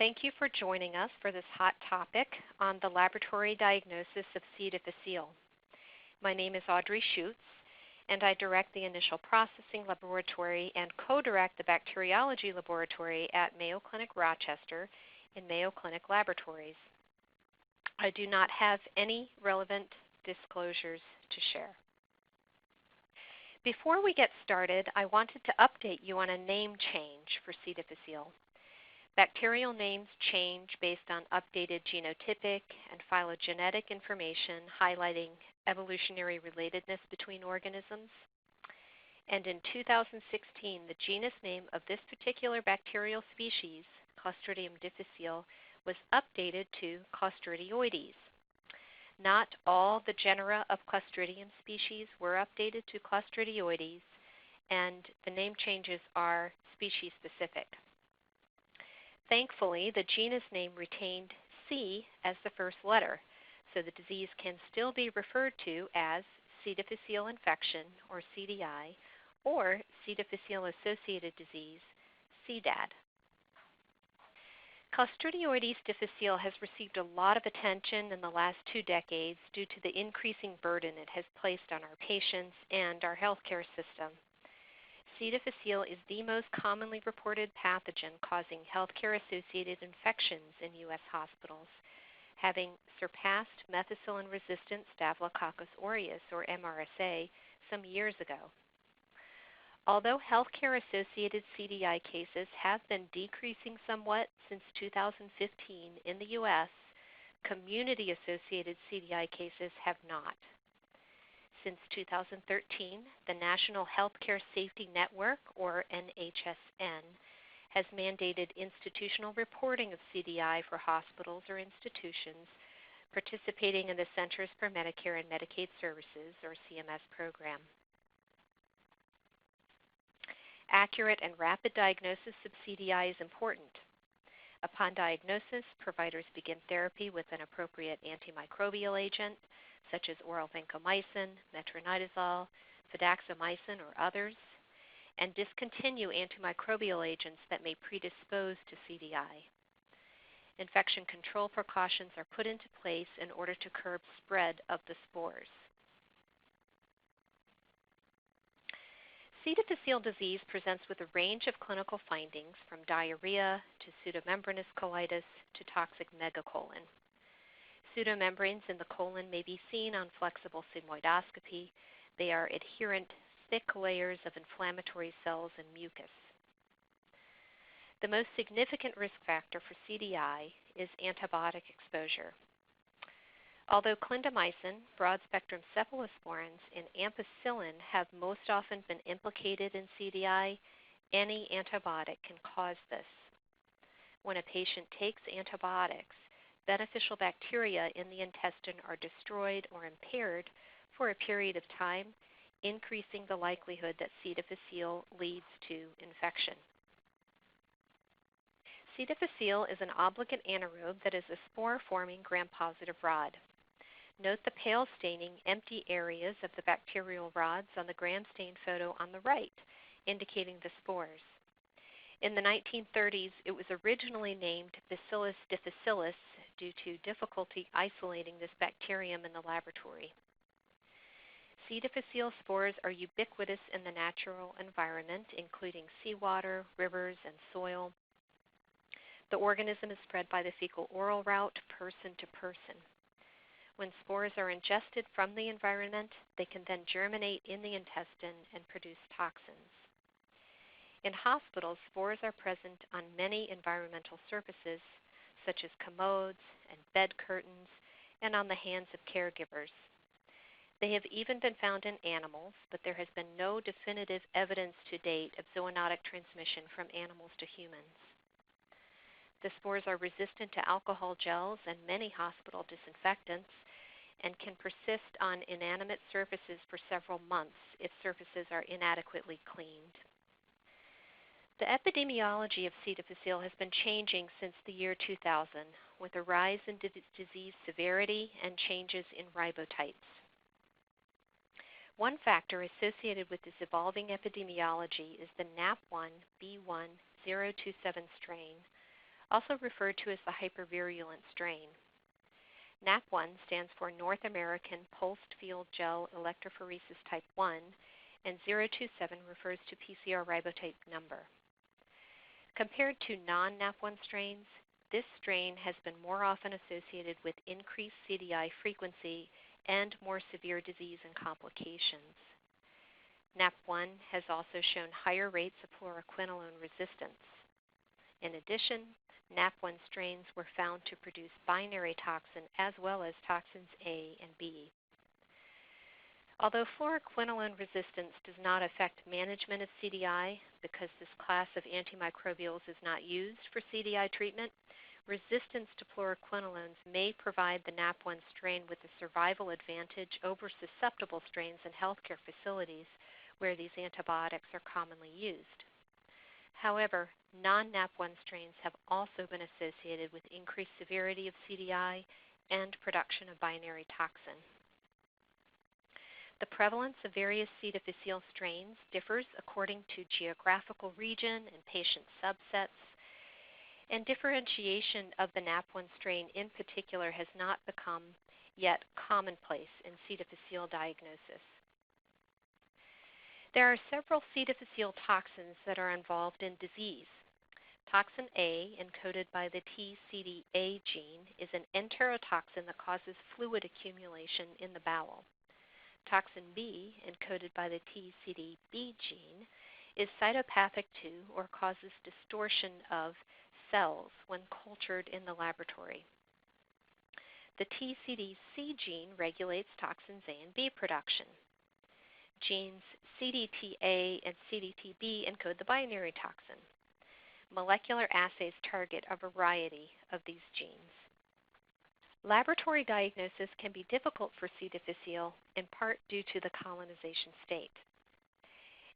thank you for joining us for this hot topic on the laboratory diagnosis of C. difficile. My name is Audrey Schuetz, and I direct the initial processing laboratory and co-direct the bacteriology laboratory at Mayo Clinic Rochester in Mayo Clinic Laboratories. I do not have any relevant disclosures to share. Before we get started, I wanted to update you on a name change for C. difficile. Bacterial names change based on updated genotypic and phylogenetic information highlighting evolutionary relatedness between organisms. And in 2016, the genus name of this particular bacterial species, Clostridium difficile, was updated to Clostridioides. Not all the genera of Clostridium species were updated to Clostridioides, and the name changes are species specific. Thankfully, the genus name retained C as the first letter, so the disease can still be referred to as C. difficile infection, or CDI, or C. difficile associated disease, CDAD. Clostridioides difficile has received a lot of attention in the last 2 decades due to the increasing burden it has placed on our patients and our healthcare system. C. difficile is the most commonly reported pathogen causing healthcare-associated infections in U.S. hospitals, having surpassed methicillin-resistant Staphylococcus aureus, or MRSA, some years ago. Although healthcare-associated CDI cases have been decreasing somewhat since 2015 in the U.S., community-associated CDI cases have not. Since 2013, the National Healthcare Safety Network, or NHSN, has mandated institutional reporting of CDI for hospitals or institutions participating in the Centers for Medicare and Medicaid Services, or CMS program. Accurate and rapid diagnosis of CDI is important. Upon diagnosis, providers begin therapy with an appropriate antimicrobial agent, such as oral vancomycin, metronidazole, fidaxomicin, or others, and discontinue antimicrobial agents that may predispose to CDI. Infection control precautions are put into place in order to curb spread of the spores. C. difficile disease presents with a range of clinical findings from diarrhea to pseudomembranous colitis to toxic megacolon. Pseudomembranes in the colon may be seen on flexible sigmoidoscopy. They are adherent, thick layers of inflammatory cells and mucus. The most significant risk factor for CDI is antibiotic exposure. Although clindamycin, broad-spectrum cephalosporins, and ampicillin have most often been implicated in CDI, any antibiotic can cause this. When a patient takes antibiotics, beneficial bacteria in the intestine are destroyed or impaired for a period of time, increasing the likelihood that C. difficile leads to infection. C. difficile is an obligate anaerobe that is a spore-forming gram-positive rod. Note the pale staining empty areas of the bacterial rods on the gram stain photo on the right, indicating the spores. In the 1930s, it was originally named Bacillus difficilis due to difficulty isolating this bacterium in the laboratory. C. difficile spores are ubiquitous in the natural environment, including seawater, rivers, and soil. The organism is spread by the fecal-oral route, person to person. When spores are ingested from the environment, they can then germinate in the intestine and produce toxins. In hospitals, spores are present on many environmental surfaces, such as commodes and bed curtains, and on the hands of caregivers. They have even been found in animals, but there has been no definitive evidence to date of zoonotic transmission from animals to humans. The spores are resistant to alcohol gels and many hospital disinfectants and can persist on inanimate surfaces for several months if surfaces are inadequately cleaned. The epidemiology of C. difficile has been changing since the year 2000, with a rise in disease severity and changes in ribotypes. One factor associated with this evolving epidemiology is the NAP1 B1 027 strain, also referred to as the hypervirulent strain. NAP1 stands for North American Pulsed Field Gel Electrophoresis Type 1, and 027 refers to PCR ribotype number. Compared to non-NAP1 strains, this strain has been more often associated with increased CDI frequency and more severe disease and complications. NAP1 has also shown higher rates of fluoroquinolone resistance. In addition, NAP1 strains were found to produce binary toxin as well as toxins A and B. Although fluoroquinolone resistance does not affect management of CDI because this class of antimicrobials is not used for CDI treatment, resistance to fluoroquinolones may provide the NAP1 strain with a survival advantage over susceptible strains in healthcare facilities where these antibiotics are commonly used. However, non-NAP1 strains have also been associated with increased severity of CDI and production of binary toxin. The prevalence of various C. difficile strains differs according to geographical region and patient subsets, and differentiation of the NAP1 strain in particular has not become yet commonplace in C. difficile diagnosis. There are several C. difficile toxins that are involved in disease. Toxin A, encoded by the TCDA gene, is an enterotoxin that causes fluid accumulation in the bowel. Toxin B, encoded by the TCDB gene, is cytopathic to or causes distortion of cells when cultured in the laboratory. The TCDC gene regulates toxins A and B production. Genes CDTA and CDTB encode the binary toxin. Molecular assays target a variety of these genes. Laboratory diagnosis can be difficult for C. difficile in part due to the colonization state.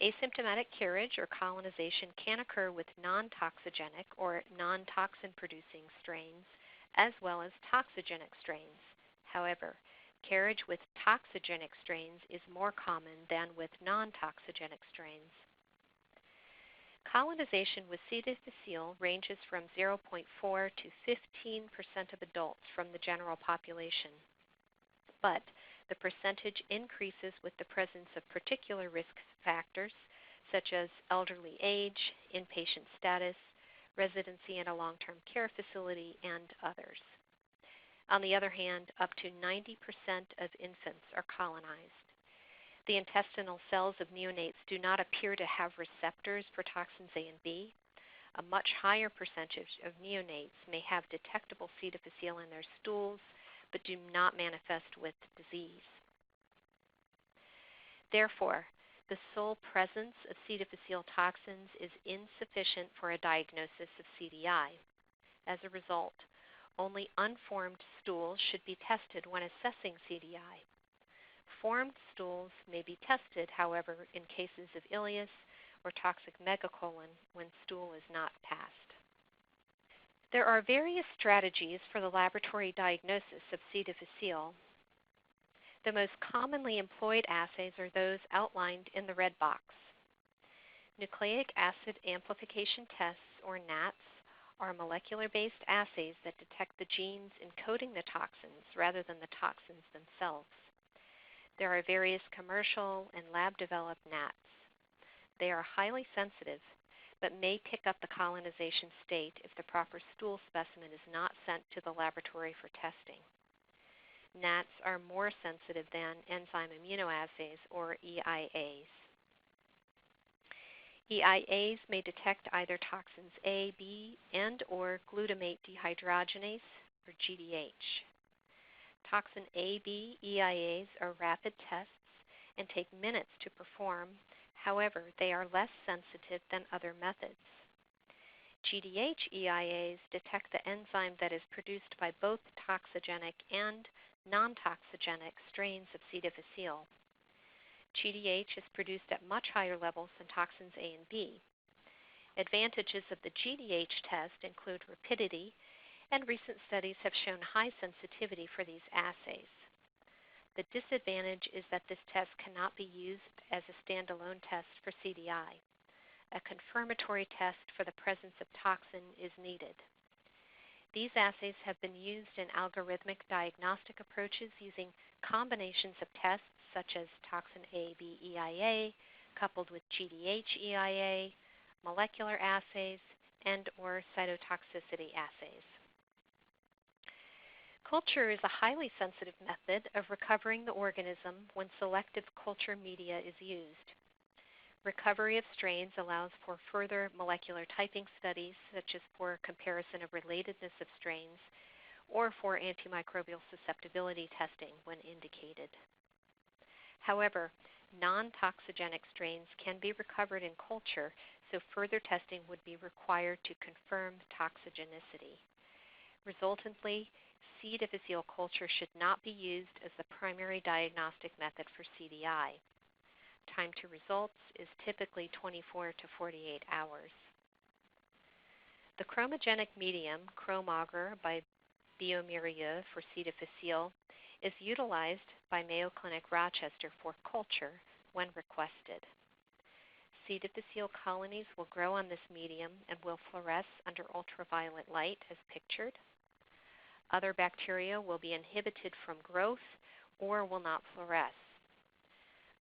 Asymptomatic carriage or colonization can occur with nontoxigenic or non-toxin-producing strains as well as toxigenic strains. However, carriage with toxigenic strains is more common than with non-toxigenic strains. Colonization with C. difficile ranges from 0.4 to 15% of adults from the general population, but the percentage increases with the presence of particular risk factors such as elderly age, inpatient status, residency in a long-term care facility, and others. On the other hand, up to 90% of infants are colonized. The intestinal cells of neonates do not appear to have receptors for toxins A and B. A much higher percentage of neonates may have detectable C. difficile in their stools, but do not manifest with disease. Therefore, the sole presence of C. difficile toxins is insufficient for a diagnosis of CDI. As a result, only unformed stools should be tested when assessing CDI. Formed stools may be tested, however, in cases of ileus or toxic megacolon when stool is not passed. There are various strategies for the laboratory diagnosis of C. difficile. The most commonly employed assays are those outlined in the red box. Nucleic acid amplification tests, or NATs, are molecular-based assays that detect the genes encoding the toxins rather than the toxins themselves. There are various commercial and lab-developed NATs. They are highly sensitive, but may pick up the colonization state if the proper stool specimen is not sent to the laboratory for testing. NATs are more sensitive than enzyme immunoassays, or EIAs. EIAs may detect either toxins A, B, and or glutamate dehydrogenase, or GDH. Toxin A-B EIAs are rapid tests and take minutes to perform. However, they are less sensitive than other methods. GDH EIAs detect the enzyme that is produced by both toxigenic and non-toxigenic strains of C. difficile. GDH is produced at much higher levels than toxins A and B. Advantages of the GDH test include rapidity, and recent studies have shown high sensitivity for these assays. The disadvantage is that this test cannot be used as a standalone test for CDI. A confirmatory test for the presence of toxin is needed. These assays have been used in algorithmic diagnostic approaches using combinations of tests such as toxin A-B-EIA coupled with GDH-EIA, molecular assays, and/or cytotoxicity assays. Culture is a highly sensitive method of recovering the organism when selective culture media is used. Recovery of strains allows for further molecular typing studies, such as for comparison of relatedness of strains, or for antimicrobial susceptibility testing when indicated. However, non-toxigenic strains can be recovered in culture, so further testing would be required to confirm toxigenicity. Resultantly, C. difficile culture should not be used as the primary diagnostic method for CDI. Time to results is typically 24 to 48 hours. The chromogenic medium, chromogar by Biomérieux for C. difficile, is utilized by Mayo Clinic Rochester for culture when requested. C. difficile colonies will grow on this medium and will fluoresce under ultraviolet light as pictured. Other bacteria will be inhibited from growth or will not fluoresce.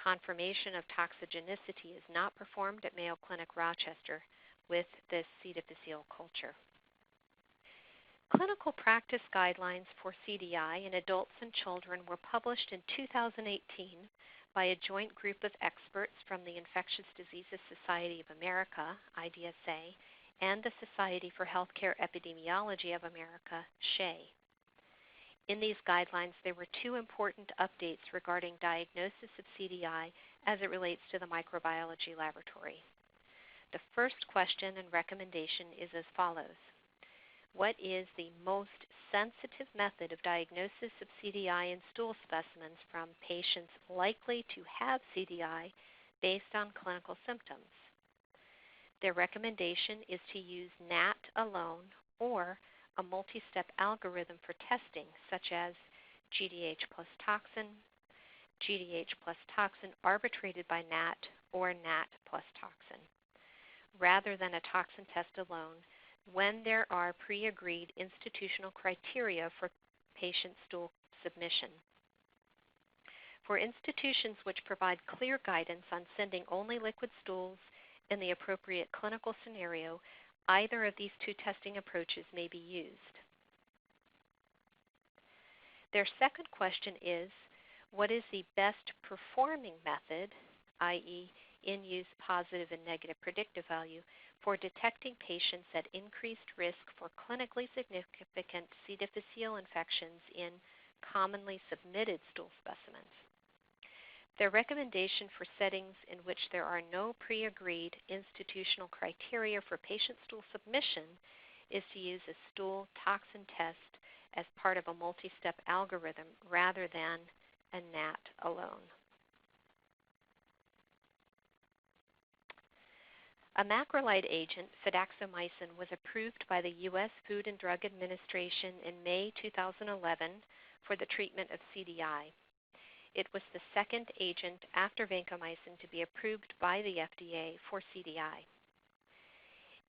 Confirmation of toxigenicity is not performed at Mayo Clinic Rochester with this C. difficile culture. Clinical practice guidelines for CDI in adults and children were published in 2018 by a joint group of experts from the Infectious Diseases Society of America, IDSA, and the Society for Healthcare Epidemiology of America, SHEA. In these guidelines, there were two important updates regarding diagnosis of CDI as it relates to the microbiology laboratory. The first question and recommendation is as follows. What is the most sensitive method of diagnosis of CDI in stool specimens from patients likely to have CDI based on clinical symptoms? Their recommendation is to use NAT alone or a multi-step algorithm for testing, such as GDH plus toxin arbitrated by NAT, or NAT plus toxin, rather than a toxin test alone when there are pre-agreed institutional criteria for patient stool submission. For institutions which provide clear guidance on sending only liquid stools in the appropriate clinical scenario, either of these two testing approaches may be used. Their second question is, what is the best performing method, i.e. in-use positive and negative predictive value, for detecting patients at increased risk for clinically significant C. difficile infections in commonly submitted stool specimens? Their recommendation for settings in which there are no pre-agreed institutional criteria for patient stool submission is to use a stool toxin test as part of a multi-step algorithm rather than a NAT alone. A macrolide agent, fidaxomicin, was approved by the U.S. Food and Drug Administration in May 2011 for the treatment of CDI. It was the second agent after vancomycin to be approved by the FDA for CDI.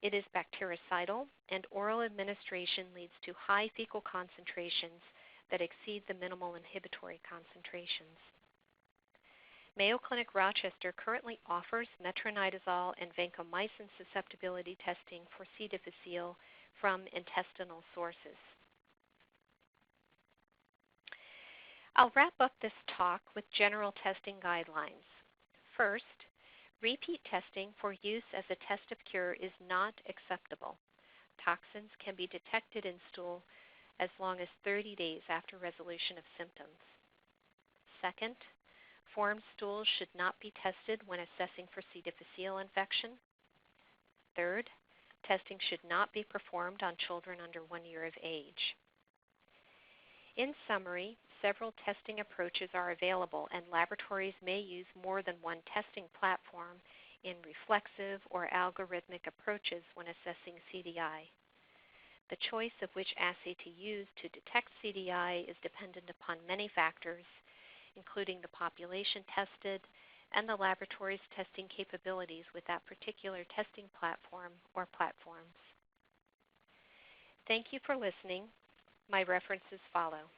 It is bactericidal, and oral administration leads to high fecal concentrations that exceed the minimal inhibitory concentrations. Mayo Clinic Rochester currently offers metronidazole and vancomycin susceptibility testing for C. difficile from intestinal sources. I'll wrap up this talk with general testing guidelines. First, repeat testing for use as a test of cure is not acceptable. Toxins can be detected in stool as long as 30 days after resolution of symptoms. Second, formed stools should not be tested when assessing for C. difficile infection. Third, testing should not be performed on children under 1 year of age. In summary, several testing approaches are available, and laboratories may use more than one testing platform in reflexive or algorithmic approaches when assessing CDI. The choice of which assay to use to detect CDI is dependent upon many factors, including the population tested and the laboratory's testing capabilities with that particular testing platform or platforms. Thank you for listening. My references follow.